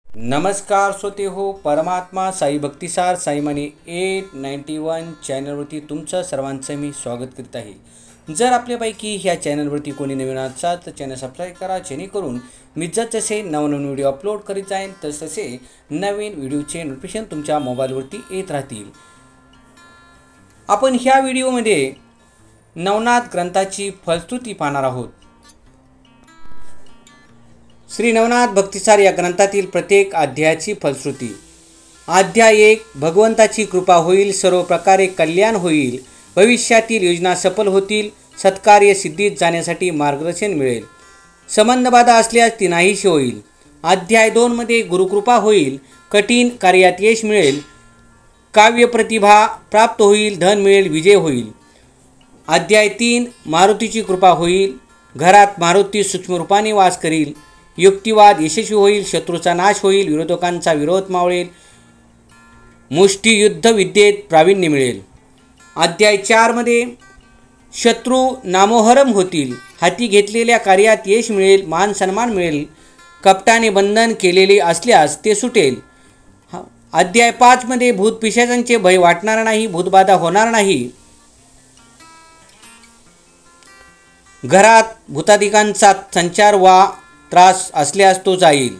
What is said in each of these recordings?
नमस्कार श्रोते हो, परमात्मा साई भक्तिसार साईमानी 891 चॅनलवरती तुमचं सर्वांचं मी स्वागत करीत आहे। जर आपल्यापैकी ह्या चॅनलवरती कोणी नवीन असाल तर चॅनल सबस्क्राईब करा, जेणेकरून मी जसे नवनवीन व्हिडिओ अपलोड करीत जाईन तसे नवीन व्हिडिओचे नोटिफिकेशन तुमच्या मोबाईलवरती येत राहतील। आपण ह्या व्हिडिओमध्ये नवनाथ ग्रंथाची फलश्रुती पाहणार आहोत। श्री नवनाथ भक्तिसार या ग्रंथातील प्रत्येक अध्यायाची फलश्रुती। अध्याय 1, भगवंताची कृपा होईल, सर्व प्रकारे कल्याण होईल, भविष्यातील योजना सफल होतील, सत्कार्य सिद्धीत जाण्यासाठी मार्गदर्शन मिळेल, संबंधबाधा असल्यास ती नाहीशी होईल। अध्याय 2 मध्ये गुरुकृपा होईल, कठीण कार्यात यश मिळेल, काव्य प्रतिभा प्राप्त होईल, धन मिळेल, विजय होईल। अध्याय 3, मारुतीची कृपा होईल, घरात मारुती सूक्ष्म रूपाने वास करील, युक्तिवाद यशस्वी होईल, शत्रूचा नाश होईल, विरोधकांचा विरोध मावळेल, मुष्टियुद्ध विद्येत प्रावीण्य मिळेल। अध्याय 4 मध्ये शत्रू नामोहरम होतील, हाती घेतलेल्या कार्यात यश मिळेल, मान सन्मान मिळेल, कपटाने बंधन केलेले असल्यास ते सुटेल। अध्याय 5 मध्ये भूत पिशाचांचे भय वाटणार नाही, भूतबाधा होणार नाही, घरात भूतादिकांचा संचार वा त्रास असल्यास तो जाईल।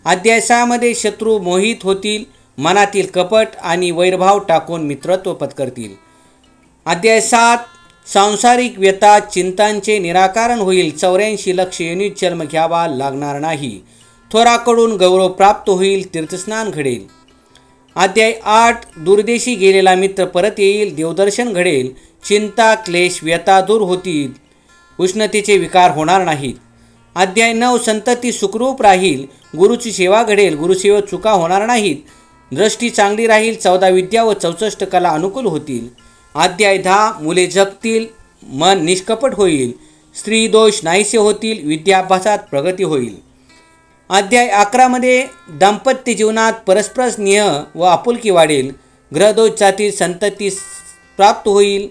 अध्याय 6 मध्ये शत्रू मोहित होतील, मनातील कपट आणि वैरभाव टाकून मित्रत्व पत्करतील। अध्याय 7, सांसारिक व्यथा चिंतांचे निराकरण होईल, 84 लक्ष युनिट जन्म घ्यावा लागणार नाही, थोराकडून गौरव प्राप्त होईल, तीर्थस्नान घडेल। अध्याय 8, दूरदेशी गेलेला मित्र परत येईल, देवदर्शन घडेल, चिंता क्लेश व्यथा दूर होतील, उष्णतेचे विकार होणार नाहीत। अध्याय 9, संतती सुखरूप राहील, गुरुची सेवा घडेल, गुरुसेवेत चुका होणार नाहीत, दृष्टी चांगली राहील, 14 विद्या व 64 कला अनुकूल होतील। अध्याय 10, मुले जगतील, मन निष्कपट होईल, स्त्री दोष नाहीसे होतील, विद्याभ्यासात प्रगती होईल। अध्याय 11 मध्ये दाम्पत्य जीवनात परस्पर स्नेह व आपुलकी वाढेल, ग्रहदोष जातील, संतती प्राप्त होईल,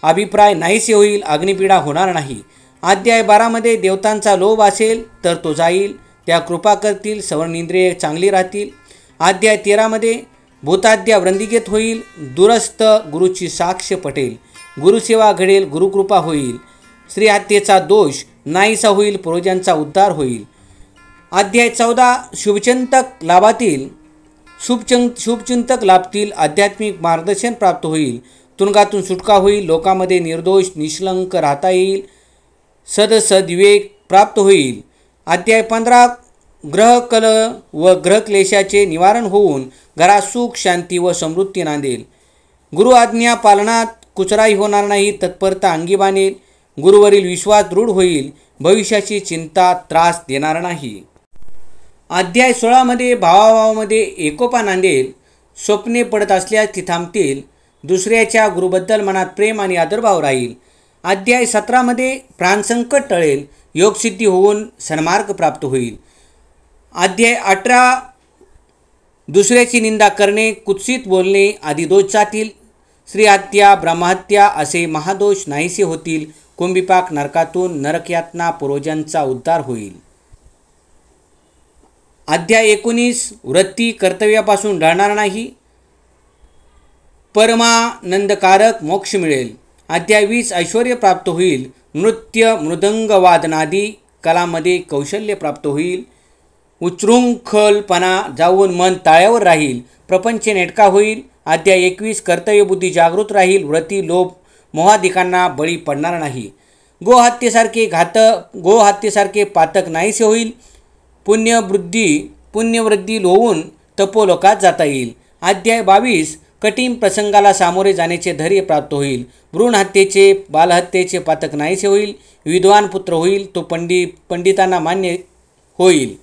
अभिप्राय नाहीसे होईल, अग्निपीडा होणार नाही। अध्याय 12 मध्ये देवतांचा लोभ असेल तर तो जाईल, त्या कृपा करतील, सवर्ण इंद्रिये चांगली राहतील। अध्याय 13 मध्ये भूताद्या वृंदिगत होईल, दूरस्थ गुरुची साक्ष पटेल, गुरुसेवा घडेल, गुरुकृपा होईल, स्त्री हत्येचा दोष नाहीसा होईल, पूर्वजांचा उद्धार होईल। अध्याय 14, शुभचिंतक लाभातील, शुभचिंतक लाभतील, आध्यात्मिक मार्गदर्शन प्राप्त होईल, तुरुंगातून सुटका होईल, लोकांमध्ये निर्दोष निष्कलंक राहता येईल, सदविवेक प्राप्त होईल। अध्याय 15, ग्रहकल व ग्रहक्लेशाचे निवारण होऊन घरात सुख शांती व समृद्धी नांदेल, गुरु आज्ञा पालनात कुचराई होणार नाही, तत्परता अंगी बाणेल, गुरुवरील विश्वास दृढ होईल, भविष्याची चिंता त्रास देणार नाही। अध्याय 16 मध्ये भावाभावामध्ये एकोपा नांदेल, स्वप्ने पडत असल्यास ती थांबतील, दुसऱ्याच्या गुरुबद्दल मनात प्रेम आणि आदरभाव राहील। अध्याय 17 मध्ये प्राणसंकट टळेल, योगसिद्धी होऊन सन्मार्ग प्राप्त होईल। अध्याय 18, दुसऱ्याची निंदा करणे, कुत्सित बोलणे आदी दोष जातील, स्त्रीहत्या ब्रह्महत्या असे महादोष नाहीसे होतील, कुंभिपाक नरकातून नरकयातना पूर्वजांचा उद्धार होईल। अध्याय 19, वृत्ती कर्तव्यापासून ढळणार नाही, परमानंदकारक मोक्ष मिळेल। अध्याय 20, ऐश्वर्य प्राप्त होईल, नृत्य मृदंग वादनादी कलामध्ये कौशल्य प्राप्त होईल, उच्चृंखलपणा जाऊन मन ताळ्यावर राहील, प्रपंच नेटका होईल। अध्याय 21, कर्तव्यबुद्धी जागृत राहील, व्रती लोभ मोहादिकांना बळी पडणार नाही, गोहत्येसारखे पातक नाहीसे होईल, पुण्यवृद्धी होऊन तपोलोकात जाता येईल। अध्याय 22, कठीण प्रसंगाला सामोरे जाण्याचे धैर्य प्राप्त होईल, भ्रूण हत्येचे बालहत्येचे पातक नाहीसे होईल, विद्वान पुत्र होईल, तो पंडितांना मान्य होईल।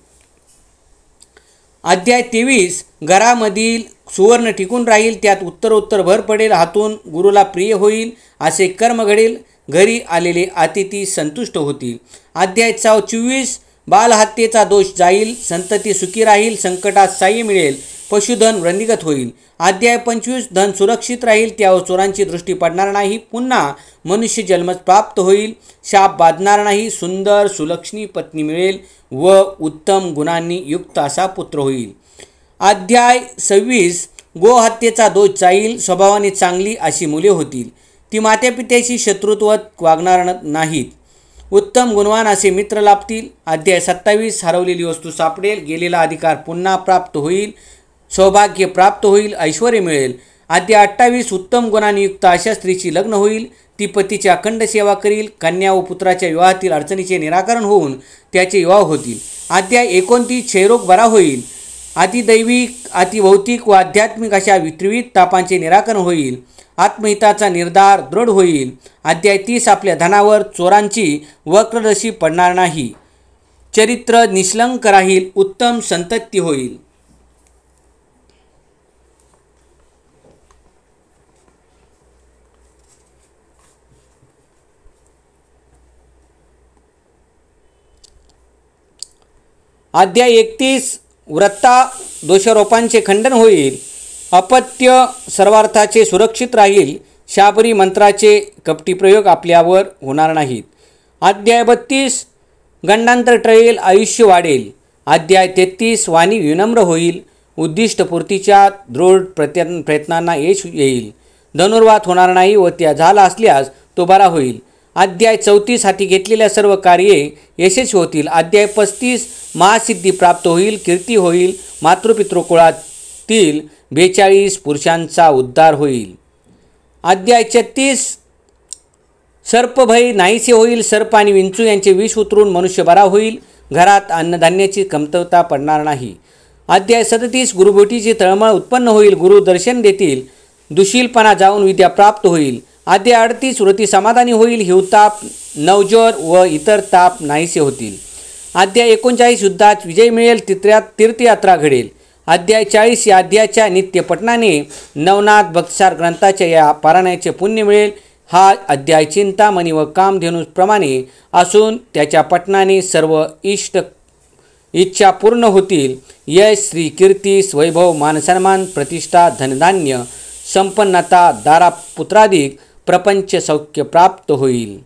अध्याय 23, घरामधील सुवर्ण टिकून राहील, त्यात उत्तरोत्तर भर पडेल, हातून गुरुला प्रिय होईल, असे कर्म घडेल, घरी आलेले अतिथी संतुष्ट होतील। अध्याय 24, बालहत्येचा दोष जाईल, संतती सुखी राहील, संकटात साह्य मिळेल, पशुधन वृद्धिंगत होईल. अध्याय 25 धन सुरक्षित राहील, त्यावर चोरांची दृष्टी पडणार नाही, पुन्हा मनुष्य जन्म प्राप्त होईल, शाप बाधणार नाही, सुंदर सुलक्षणी पत्नी मिळेल व उत्तम गुणांनी युक्त असा पुत्र होईल. अध्याय 26 गोहत्येचा दोष जाईल, स्वभावाने चांगली अशी मुले होतील, ती मात्यापित्याशी शत्रुत्वत वागणार नाहीत, उत्तम गुणवान असे मित्र लाभतील. अध्याय 27 हरवलेली वस्तू सापडेल, गेलेला अधिकार पुन्हा प्राप्त होईल, सौभाग्य प्राप्त होईल, ऐश्वर्य मिळेल. अध्याय 28 उत्तम गुणांनी युक्त अशा स्त्रीची लग्न होईल, ती पतीची अखंड सेवा करील, कन्या व पुत्राच्या विवाहातील अडचणीचे निराकरण होऊन त्याचे विवाह होतील. अध्याय 29 क्षयरोग बरा होईल, अतिदैविक अतिभौतिक व आध्यात्मिक अशा वित्रिवित तापांचे निराकरण होईल, आत्महिताचा निर्धार दृढ होईल. अध्याय 30 आपल्या धनावर चोरांची वक्रदशी पडणार नाही, चरित्र निष्कलंक राहील, उत्तम संतती होईल. अध्याय 31 व्रता दोषारोपांचे खंडन होईल, अपत्य सर्वार्थाचे सुरक्षित राहील, शाबरी मंत्राचे कपटी प्रयोग आपल्यावर होणार नाहीत. अध्याय 32 गंडांतर टळेल, आयुष्य वाढेल. अध्याय 33 वाणी विनम्र होईल, उद्दिष्टपूर्तीच्या दृढ प्रयत्नांना यश येईल, धनुर्वात होणार नाही व त्या झाला असल्यास तो बरा होईल. अध्याय 34 हाती घेतलेल्या सर्व कार्ये यशस्वी होतील. अध्याय 35 महासिद्धी प्राप्त होईल, कीर्ती होईल, मातृपितृकुळातील 42 पुरुषांचा उद्धार होईल. अध्याय 36 सर्पभय नाहीसे होईल, सर्प आणि विंचू यांचे विष उतरून मनुष्य बरा होईल, घरात अन्नधान्याची कमतरता पडणार नाही. अध्याय 37 गुरुभेटीची तळमळ उत्पन्न होईल, गुरु दर्शन देतील, दुशीलपणा जाऊन विद्या प्राप्त होईल. अध्याय 38 व्रती समाधानी होईल, हिवताप नवज्वर व इतर ताप नाहीसे होतील. अध्याय 39 युद्धात विजय मिळेल, तीर्थयात्रा घडेल. अध्याय 40 या अध्यायाच्या नित्य पठणाने नवनाथ भक्तसार ग्रंथाच्या या पारायणाचे पुण्य मिळेल. हा अध्याय चिंतामणी व कामधेनूप्रमाणे असून त्याच्या पठणाने सर्व इच्छा पूर्ण होतील. यश, श्री, कीर्ती, वैभव, मानसन्मान, प्रतिष्ठा, धनधान्य, संपन्नता, दारापुत्रादिक प्रपंच सौख्य प्राप्त होईल.